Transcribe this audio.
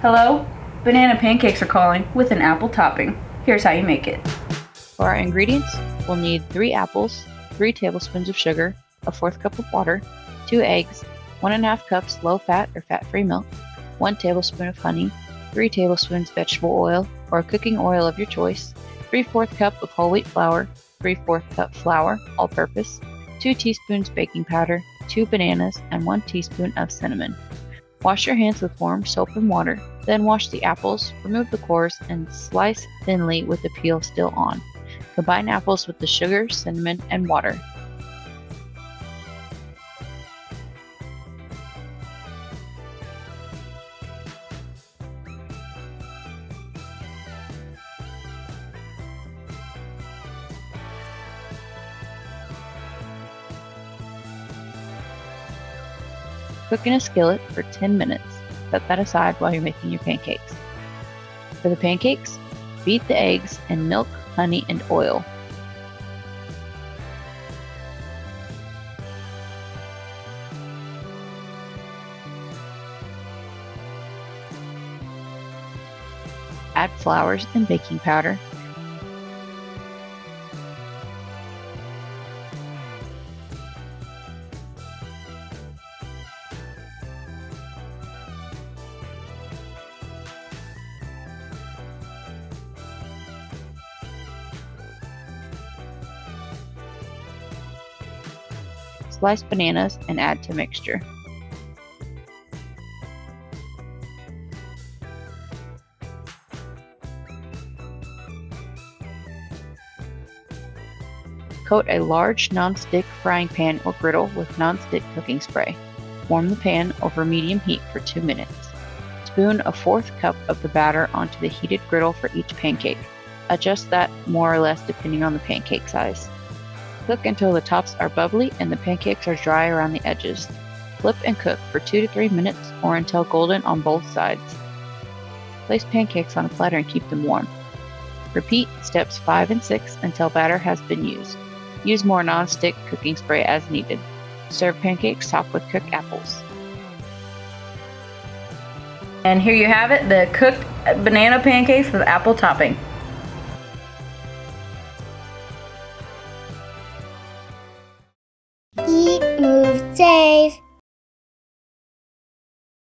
Hello? Banana pancakes are calling with an apple topping. Here's how you make it. For our ingredients, we'll need 3 apples, 3 tablespoons of sugar, a 1/4 cup of water, 2 eggs, 1½ cups low-fat or fat-free milk, 1 tablespoon of honey, 3 tablespoons vegetable oil or cooking oil of your choice, 3/4 cup of whole wheat flour, 3/4 cup flour, all-purpose, 2 teaspoons baking powder, 2 bananas, and 1 teaspoon of cinnamon. Wash your hands with warm soap and water, then wash the apples, remove the cores, and slice thinly with the peel still on. Combine apples with the sugar, cinnamon, and water. Cook in a skillet for 10 minutes. Set that aside while you're making your pancakes. For the pancakes, beat the eggs in milk, honey, and oil. Add flours and baking powder. Slice bananas and add to mixture. Coat a large non-stick frying pan or griddle with non-stick cooking spray. Warm the pan over medium heat for 2 minutes. Spoon a 1/4 cup of the batter onto the heated griddle for each pancake. Adjust that more or less depending on the pancake size. Cook until the tops are bubbly and the pancakes are dry around the edges. Flip and cook for 2 to 3 minutes or until golden on both sides. Place pancakes on a platter and keep them warm. Repeat steps 5 and 6 until batter has been used. Use more non-stick cooking spray as needed. Serve pancakes topped with cooked apples. And here you have it, the cooked banana pancakes with apple topping.